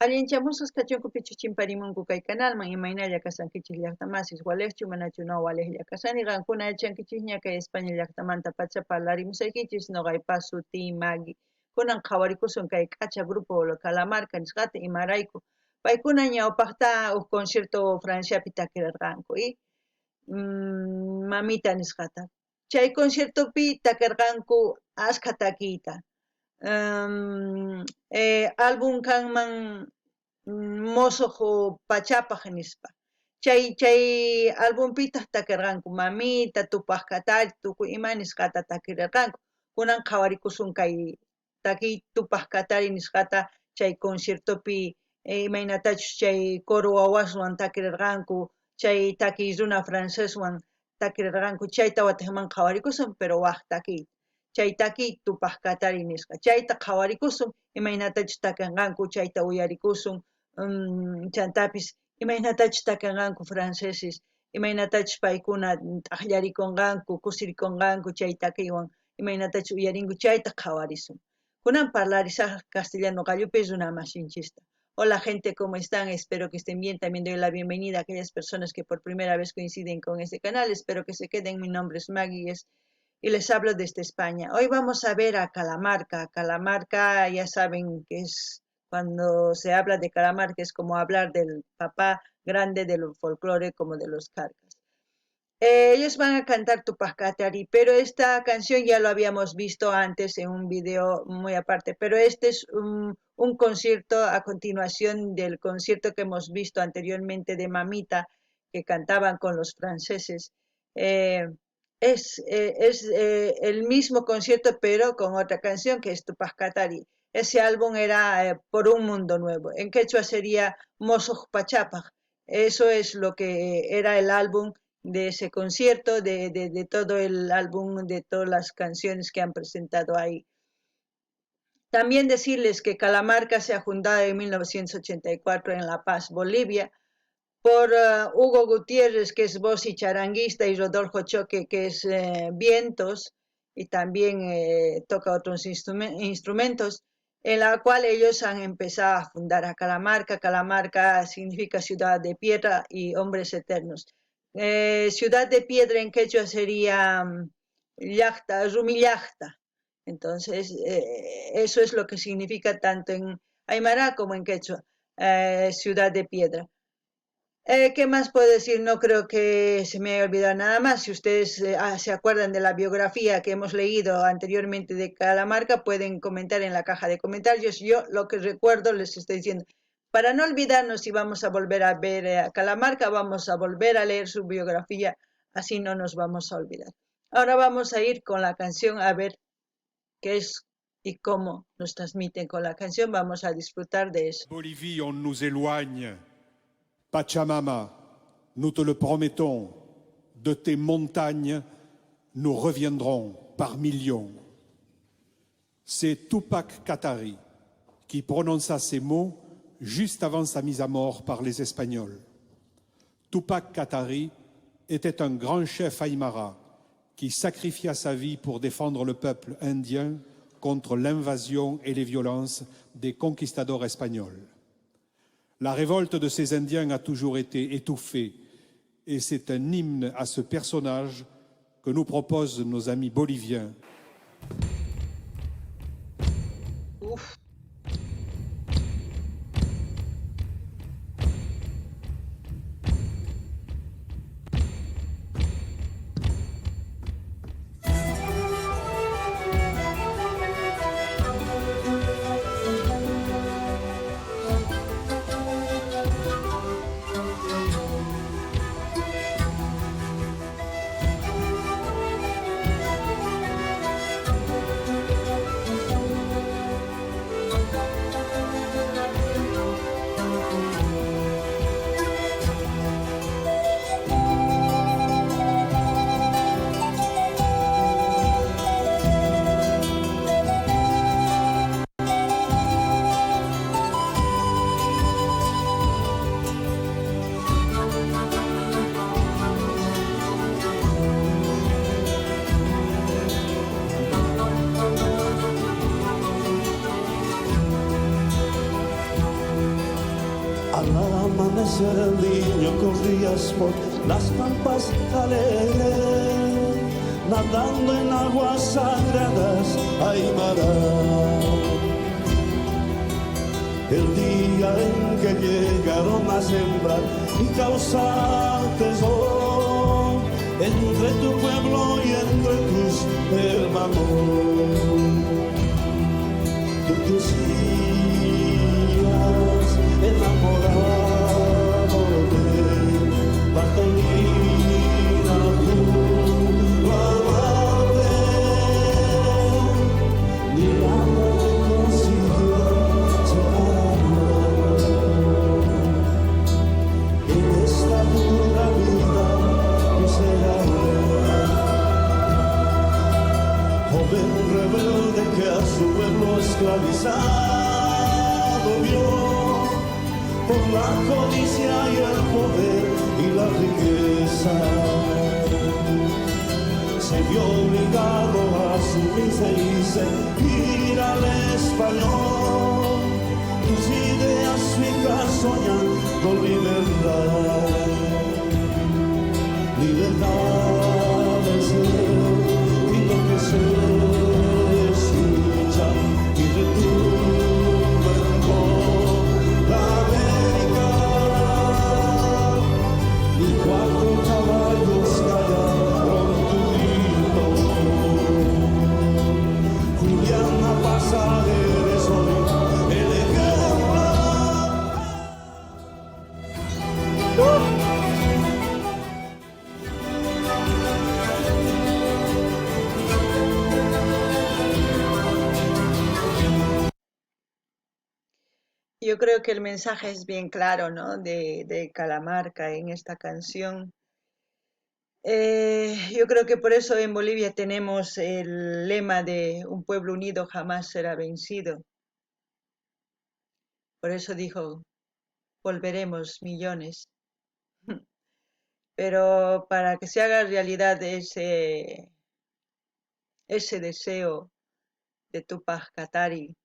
Allinchamusqas kachunku pichuchimparimunku kay canalman imaynalla kasankichis llaqtamasis walejchu manachu no walejlla kasani qankuna yachankichis ña kay España llaqtamanta pacha parlarimusaykichis noqaypas suti Magui kunan qhawarikusun kay k'acha grupo Calamarca nisqata imarayku paykuna ñawpaqta huk concierto Franciapi takirarqanku y mamita nisqata chay conciertopi takarqanku ashka takiyta álbum kanman mosoq pachapaq nispa chay álbumpita takarqanku mamita tupaq katari tukuy ima nisqata takirarqanku kunan qhawarikusun kay takiy tupaq katari nisqata chay conciertopi imaynatachus chay coro wawaswan takirarqanku chay takiy runa franceswan takirarqanku chayta wataqman qhawarikusun pero waq takiy chay takiy tupaq katari nisqa chayta qhawarikusun imaynatachus takanqanku chayta uyarikusun chantapis imaynatachus takanqanku franceses imaynatachus paykuna t'aqllarikunqanku kusirikunqanku chay takiywan imaynatachus uyarinku chayta qhawarisun kunan parlarisaq castellano qallupi runa masinchista. Hola gente, ¿cómo están? Espero que estén bien. También doy la bienvenida a aquellas personas que por primera vez coinciden con este canal. Espero que se queden. Mi nombre es Maggie y les hablo desde España. Hoy vamos a ver a Calamarca. Calamarca, ya saben que es, cuando se habla de Calamarca, es como hablar del papá grande del folclore, como de los carcas. Ellos van a cantar Tupac Katari, pero esta canción ya lo habíamos visto antes en un video muy aparte, pero este es un concierto a continuación del concierto que hemos visto anteriormente de Mamita, que cantaban con los franceses. Es el mismo concierto, pero con otra canción que es Tupac Katari. Ese álbum era Por un Mundo Nuevo. En quechua sería Mosoq Pachapaq. Eso es lo que era el álbum de ese concierto, de todo el álbum, de todas las canciones que han presentado ahí. También decirles que Calamarca se ha fundado en 1984 en La Paz, Bolivia, por Hugo Gutiérrez, que es voz y charanguista, y Rodolfo Choque, que es vientos, y también toca otros instrumentos, en la cual ellos han empezado a fundar a Calamarca. Calamarca significa ciudad de piedra y hombres eternos. Ciudad de piedra en quechua sería llaqta, rumillaqta. Entonces, eso es lo que significa tanto en aymara como en quechua, ciudad de piedra. ¿Qué más puedo decir? No creo que se me haya olvidado nada más. Si ustedes se acuerdan de la biografía que hemos leído anteriormente de Calamarca, pueden comentar en la caja de comentarios. Yo lo que recuerdo les estoy diciendo. Para no olvidarnos, si vamos a volver a ver a Calamarca, vamos a volver a leer su biografía, así no nos vamos a olvidar. Ahora vamos a ir con la canción a ver qué es y cómo nos transmiten con la canción. Vamos a disfrutar de eso. Bolivie, on nous éloigne. Pachamama, nous te le promettons, de tes montagnes, nous reviendrons par millions. C'est Tupac Katari qui prononça ces mots juste avant sa mise à mort par les Espagnols. Tupac Katari était un grand chef aymara qui sacrifia sa vie pour défendre le peuple indien contre l'invasion et les violences des conquistadors espagnols. La révolte de ces Indiens a toujours été étouffée et c'est un hymne à ce personnage que nous proposent nos amis boliviens. Uf. Al amanecer el niño corrías por las pampas alegres, nadando en aguas sagradas, Aymara. El día en que llegaron a sembrar y causar tesoro entre tu pueblo y entre tus hermanos. Tú decías enamorado de Bartolina, tu amante, ni nada consiguió separarnos. En esta dura vida miserable, joven rebelde que a su pueblo esclavizado vio por la codicia y el poder y la riqueza. Se vio obligado a sumirse y seguir al español. Tus ideas fijas soñan con libertad, libertad del ser y lo que se escucha y retumba en toda América. Y cuatro caballos callaron tu grito. Juliana pasa, eres hoy el ejemplo. Yo creo que el mensaje es bien claro, ¿no? De Calamarca en esta canción. Yo creo que por eso en Bolivia tenemos el lema de un pueblo unido jamás será vencido. Por eso dijo, volveremos millones. Pero para que se haga realidad ese deseo de Tupac Katari,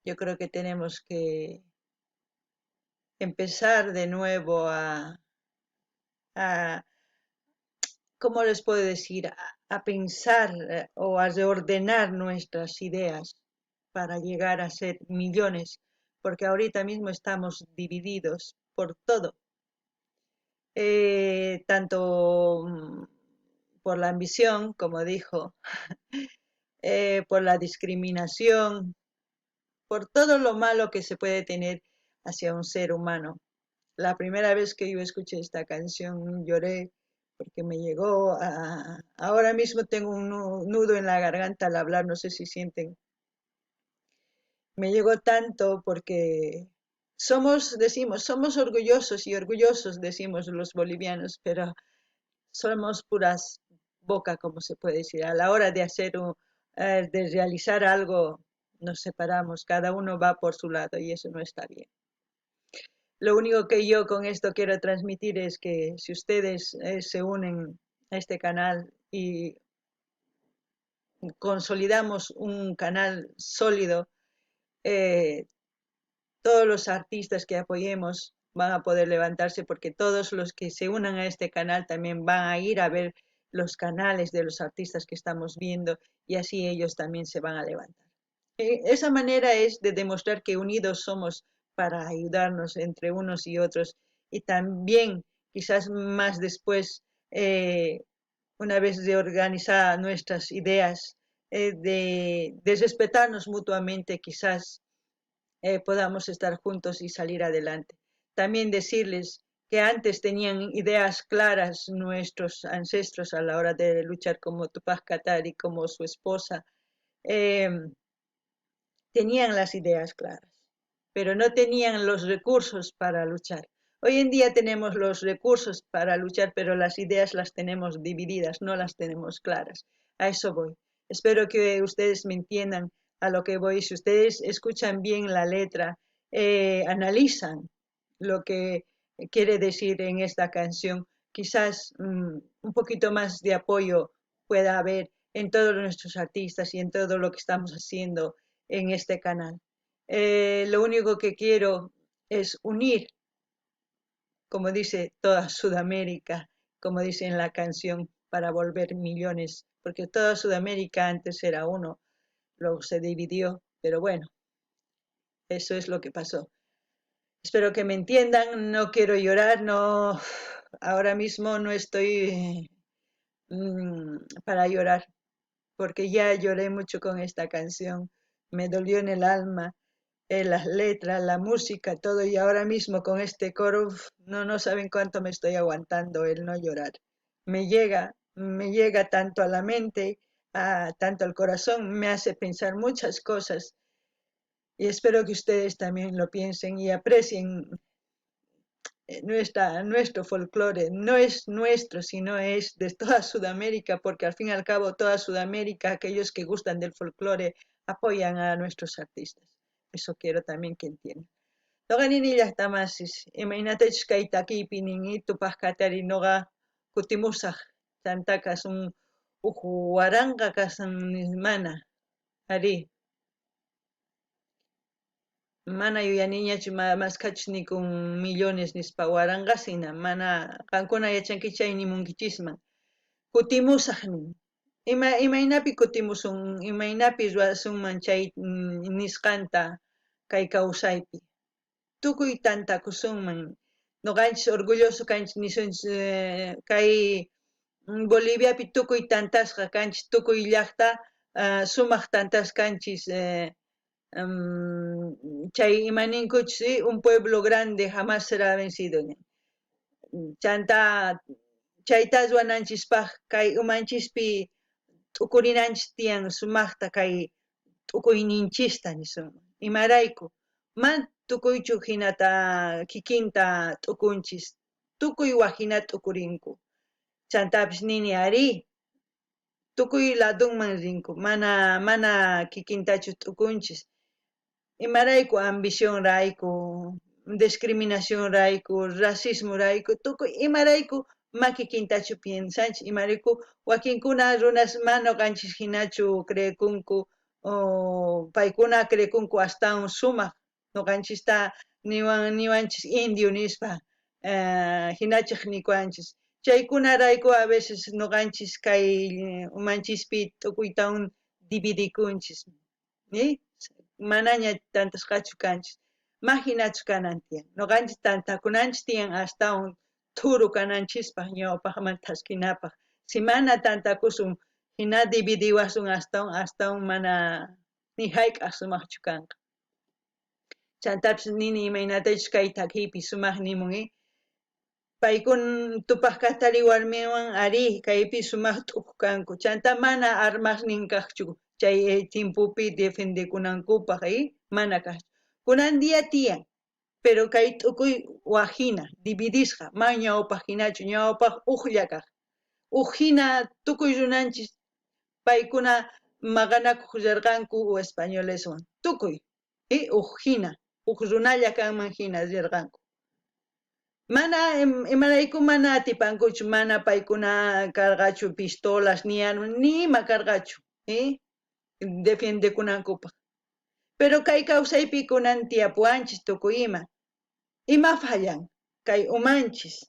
yo creo que tenemos que empezar de nuevo a ¿cómo les puedo decir? A pensar o a reordenar nuestras ideas para llegar a ser millones, porque ahorita mismo estamos divididos por todo, tanto por la ambición, como dijo, por la discriminación, por todo lo malo que se puede tener hacia un ser humano. La primera vez que yo escuché esta canción lloré porque me llegó ahora mismo tengo un nudo en la garganta al hablar, no sé si sienten. Me llegó tanto porque decimos, somos orgullosos y orgullosos, decimos los bolivianos, pero somos puras boca, como se puede decir. A la hora de de realizar algo, nos separamos, cada uno va por su lado y eso no está bien. Lo único que yo con esto quiero transmitir es que si ustedes se unen a este canal y consolidamos un canal sólido, eh, todos los artistas que apoyemos van a poder levantarse porque todos los que se unan a este canal también van a ir a ver los canales de los artistas que estamos viendo y así ellos también se van a levantar. Esa manera es de demostrar que unidos somos para ayudarnos entre unos y otros y también quizás más después, una vez de organizar nuestras ideas, de respetarnos mutuamente, quizás podamos estar juntos y salir adelante. También decirles que antes tenían ideas claras nuestros ancestros a la hora de luchar como Tupac Katari, como su esposa. Eh, Tenían las ideas claras, pero no tenían los recursos para luchar. Hoy en día tenemos los recursos para luchar, pero las ideas las tenemos divididas, no las tenemos claras. A eso voy. Espero que ustedes me entiendan a lo que voy. Si ustedes escuchan bien la letra, analizan lo que quiere decir en esta canción, quizás un poquito más de apoyo pueda haber en todos nuestros artistas y en todo lo que estamos haciendo en este canal. Lo único que quiero es unir, como dice toda Sudamérica, como dice en la canción, para volver millones, porque toda Sudamérica antes era uno, luego se dividió, pero bueno, eso es lo que pasó. Espero que me entiendan, no quiero llorar, no, ahora mismo no estoy para llorar, porque ya lloré mucho con esta canción, me dolió en el alma, las letras, la música, todo, y ahora mismo con este coro, no saben cuánto me estoy aguantando el no llorar. Me llega tanto a la mente, tanto al corazón, me hace pensar muchas cosas, y espero que ustedes también lo piensen y aprecien nuestro folclore. No es nuestro, sino es de toda Sudamérica, porque al fin y al cabo toda Sudamérica, aquellos que gustan del folclore, apoyan a nuestros artistas. Eso quiero también que entiendan. Noqanini llaqtamasis, imaynatachus kay takiypi nin tupaqkatari noqa kutimusaq, chanta kasun uq waranqa kasan mana, ari. Mana yuyaniñachu maskachus nikun millones nispa waranqas hina, mana qankuna yachanki chay nimunkichisman. Kutimusaq nin. Imaynapi kutimusun, imaynapi ruwasunman chay nisqanta kay kawsaypi. Tukuy tantakusunman. Noqanchis orgulloso kanchis nisunchis kay Boliviapi tukuy tantasqa kanchis, tukuy llaqta sumaq tantas kanchis, chay imaninkuchis, un pueblo grande jamás será vencido. Chanta chaytas wananchispaq kay umanchispi t'ukurinanchis tiyan sumaqta kay t'ukuyninchista nisun. Imarayku, man tukuychu hinata kikinta t'ukunchis, tukuy wahina t'ukurinku. Chantapis nini ari, tukuy ladunman rinku, mana kikintachu t'ukunchis. Imarayku ambición rayku, discriminación rayku, racismo rayku, tukuy imarayku makikintachu piensanchis, imarayku wakinkuna runas mana kanchis hinachu creekunku, paykuna creekunku astawan sumaq, noqanchista niwanchis indio nispa, hinachik nikuanchis. Chaykunarayku a veces noqanchis kay umanchispi t'ukuytawan dividikunchis, ¿sí? Manaña tantasqachu kanchis, mahinachu kanan tiyan. Noqanchis tantakunanchis tiyan astawan thuru kananchispaq ñawpaqman taskinapaq. Si mana tantakusun, hina dividiwasun astawan mana ni hayk'aq sumaqchu kanqa. Chantapis nini imaynatachus kay takiypi sumaq nimun, paykun tupaqkatari warmiwan ari kaypi sumaq t'uq kanku. Chanta mana armaqnin kaqchu chay timpupi defendekunankupaq, mana kaqchu. Kunan día tiyan, pero kay t'ukuy wahina, dividisqa, man ñawpaq hinachu, ñawpaq uqlla kaq. Uqhina tukuy runanchis, paykuna maqanakuq rirqanku españoleswan, tukuy, uqhina, uq runalla kanman hina rirqanku. Mana imarayku mana atipankuchu, mana paykuna karqachu pistolas ni armas, nima karqachu, defendekunankupaq. Pero kay kawsaypi kunan tiyapuanchis tukuy ima fallan, kay umanchis,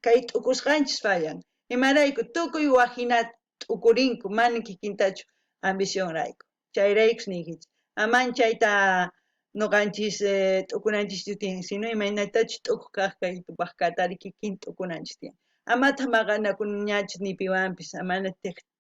kay t'ukusqanchis fallan. Imarayku tukuy wahina t'ukurinku, mana kikintachu ambición rayku. Chayraykus nikichik. Aman chayta noqanchis t'ukunanchis tiyan, sino imaynatachus t'ukuq kaq kay tupaqkatari kikin t'ukunanchis tiyan. Amata maqanakuñachus nipiwanpis, amana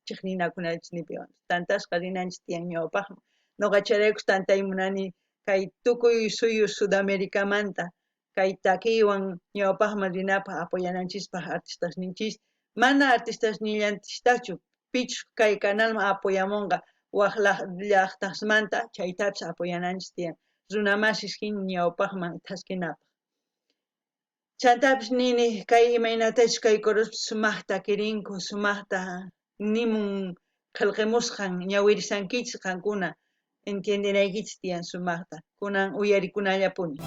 chiqninakunachus nipiwanpis. Tantasqa rinanchis tiyan ñawpaqman. Noqa chayraykus tantay munani kay tukuy suyu Sudamerikamanta kay takiywan ñawpaqman rinapaq apoyananchispaq artistasninchis, mana artistasnillanchistachu, pichus kay canalman apoyamunqa waq llaqtasmanta chaytapis apoyananchis tiyan, runamasis hina ñawpaqman taskinapaq. Chantapis nini kay imaynatachus kay coros sumaqta quirinku, sumaqta nimun qillqimusqan ñawirisankichis qankuna, entiendenaykichis tiyan sumaqta, kunan uyarikunallapuni.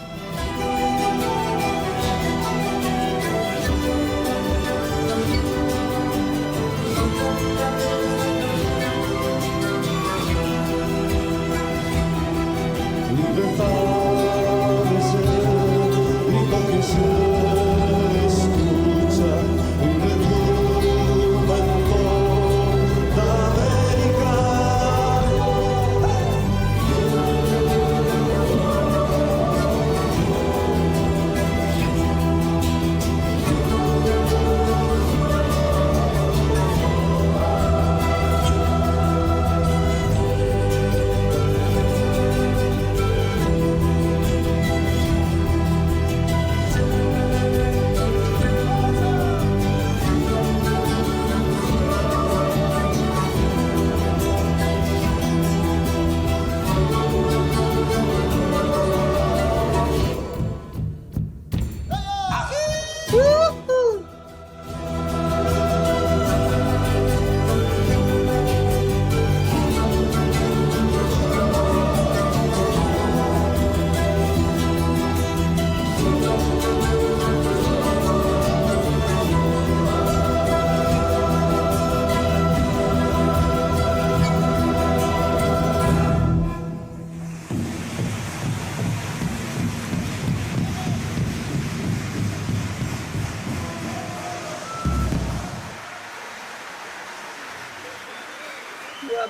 Libertad es el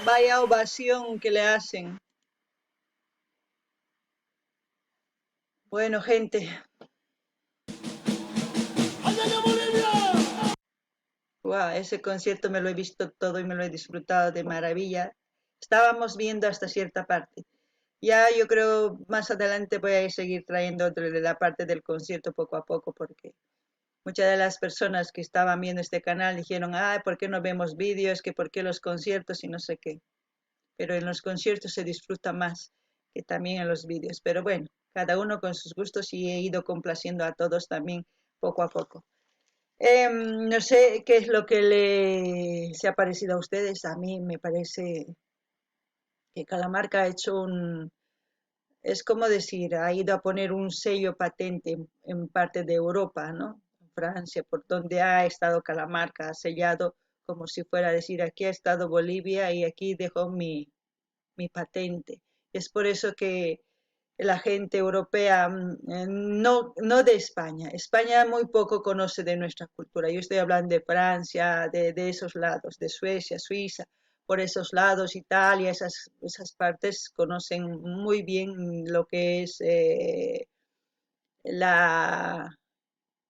vaya ovación que le hacen. Bueno, gente. Wow, ese concierto me lo he visto todo y me lo he disfrutado de maravilla. Estábamos viendo hasta cierta parte. Ya yo creo más adelante voy a seguir trayendo otro de la parte del concierto poco a poco porque muchas de las personas que estaban viendo este canal dijeron, ay, ¿por qué no vemos vídeos? Que por qué los conciertos y no sé qué. Pero en los conciertos se disfruta más que también en los vídeos. Pero bueno, cada uno con sus gustos y he ido complaciendo a todos también poco a poco. No sé qué es lo que se ha parecido a ustedes. A mí me parece que Calamarca ha hecho es como decir, ha ido a poner un sello patente en parte de Europa, ¿no? En Francia, por donde ha estado Calamarca, ha sellado como si fuera a decir, aquí ha estado Bolivia y aquí dejó mi patente. Es por eso que la gente europea, no de España. España muy poco conoce de nuestra cultura. Yo estoy hablando de Francia, de esos lados, de Suecia, Suiza, por esos lados, Italia, esas partes conocen muy bien la,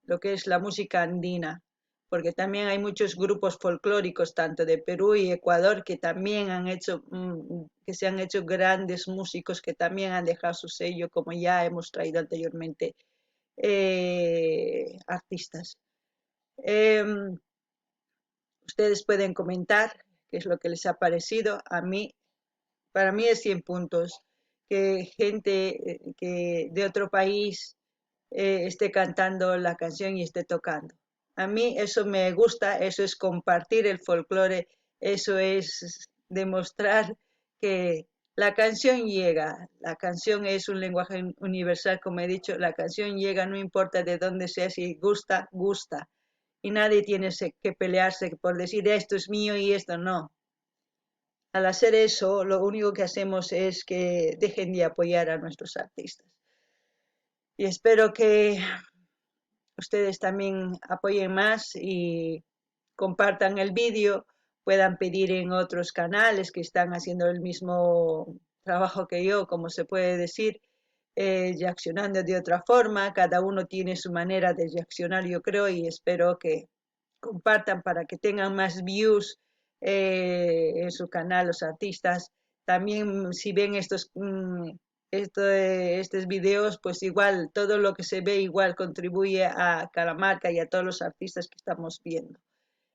lo que es la música andina, porque también hay muchos grupos folclóricos, tanto de Perú y Ecuador, que también que se han hecho grandes músicos, que también han dejado su sello, como ya hemos traído anteriormente, artistas. Eh, Ustedes pueden comentar qué es lo que les ha parecido. Para mí es 100 puntos. Que gente que de otro país esté cantando la canción y esté tocando. A mí eso me gusta, eso es compartir el folclore, eso es demostrar que la canción llega, la canción es un lenguaje universal, como he dicho, la canción llega, no importa de dónde sea, si gusta, gusta. Y nadie tiene que pelearse por decir esto es mío y esto no. Al hacer eso, lo único que hacemos es que dejen de apoyar a nuestros artistas. Y espero que ustedes también apoyen más y compartan el vídeo, puedan pedir en otros canales que están haciendo el mismo trabajo que yo, como se puede decir, reaccionando de otra forma. Cada uno tiene su manera de reaccionar, yo creo, y espero que compartan para que tengan más views en su canal los artistas. También si ven estos videos, pues igual todo lo que se ve igual contribuye a Calamarca y a todos los artistas que estamos viendo.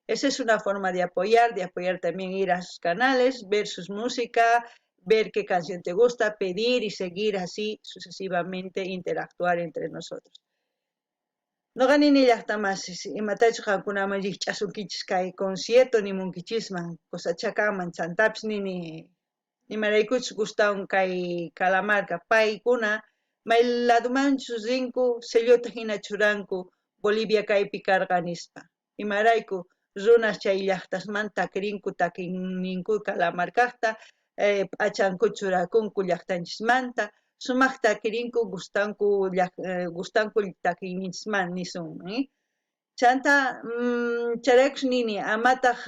Esa es una forma de apoyar también ir a sus canales, ver sus música, ver qué canción te gusta, pedir y seguir así sucesivamente, interactuar entre nosotros. No gané ni llaqtamas imatachu qankunaman riqch'asunkichis kay concierto nimunkichisman cosachakaman chantapis nimaraykuchus gustawan kay Calamarca paykuna may ladomanchus rinku sellota hina churanku Bolivia kaypi karqa nispa imarayku runas chay llaqtasmanta takirinku takininku Calamarcaqta p'achanku churakunku llaqtanchismanta sumaqta takirinku gustanku takiyninchikman nisun chanta chayraykus nini amataq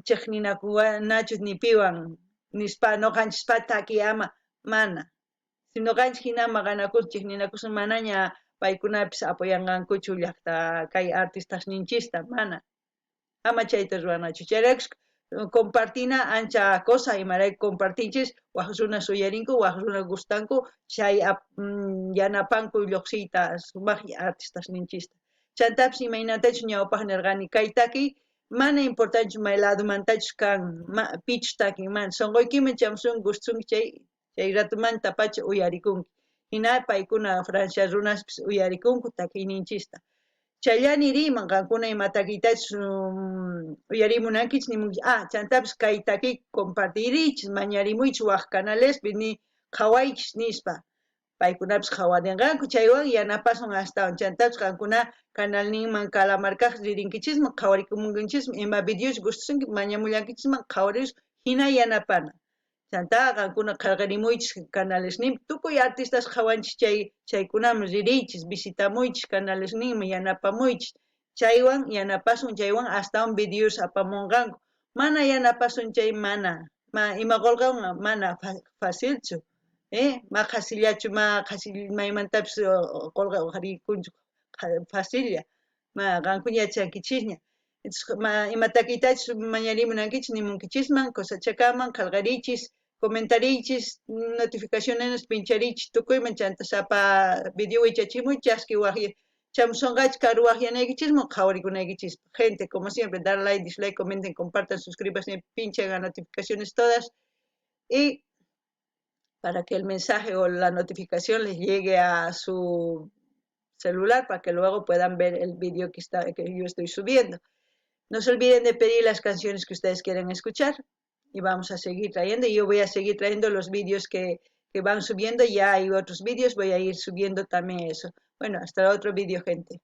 chaq ninakunachus nipiwan nispa ñuqanchikpa takiy ama mana si ñuqanchik hinama ganakunchik ninakusun manaña paykunapis apoyanqankuchu llaqta kay artistasninchista mana ama chayta ruwanachu chayraykus compartina ancha cosa imarayku compartinchis waq runas uyarinku waq runas gustanku chay yanapanku lluqsiyta sumaqlla artistasninchista chantapis imaynatachus ñawpaq nirqani kay takiy mana importanchu may ladomantachus kan pichus takinman sunquykiman chamusunki gustunki chay ratumanta pacha uyarikunki hina paykuna Francia runaspis uyarikunku takiyninchista chayllani riman qankuna ima takiytachus uyarimunankichis nimunkichis chantapis kay takiy compartiriychis mañarimuychis waq canalespi ni qhawaychis nispa paykunapis qhawarinqanku chaywan yanapasun astawan chantapis qankuna canalninman Calamarcaq ririnkichismi qhawarikamunkichismi ima videos gustasunki mañamullankichisman qhawarish hina yanapana chanta qankuna qillqarimuychis canalesninpi tukuy artistas qhawanchis chaykunaman ririychis visitamuychis canalesninman yanapamuychis chaywan yanapasun chaywan astawan videos apamunqanku Mana yanapasun chay mana. Ima golqa mana facilchu. Ma qhasillachu ma qasil maymantapis golqa rikunchu facilla. Ma qankuña chankichisña. Ima takiytachus mañarimunankichis nimunkichisman cosechakaman qallqarichis comentarichis notificaciones pincharichis tukuyman chanta sapa video wichachimuy chasqui waqlla chamusonqachu karu waqllanaykichis qhawarikunaykichispa. Gente, como siempre, dar like, dislike, comenten, compartan, suscríbanse, pinchen a notificaciones todas y para que el mensaje o la notificación les llegue a su celular para que luego puedan ver el video que yo estoy subiendo. No se olviden de pedir las canciones que ustedes quieren escuchar y vamos a seguir trayendo. Yo voy a seguir trayendo los vídeos que van subiendo. Ya hay otros vídeos, voy a ir subiendo también eso. Bueno, hasta el otro vídeo, gente.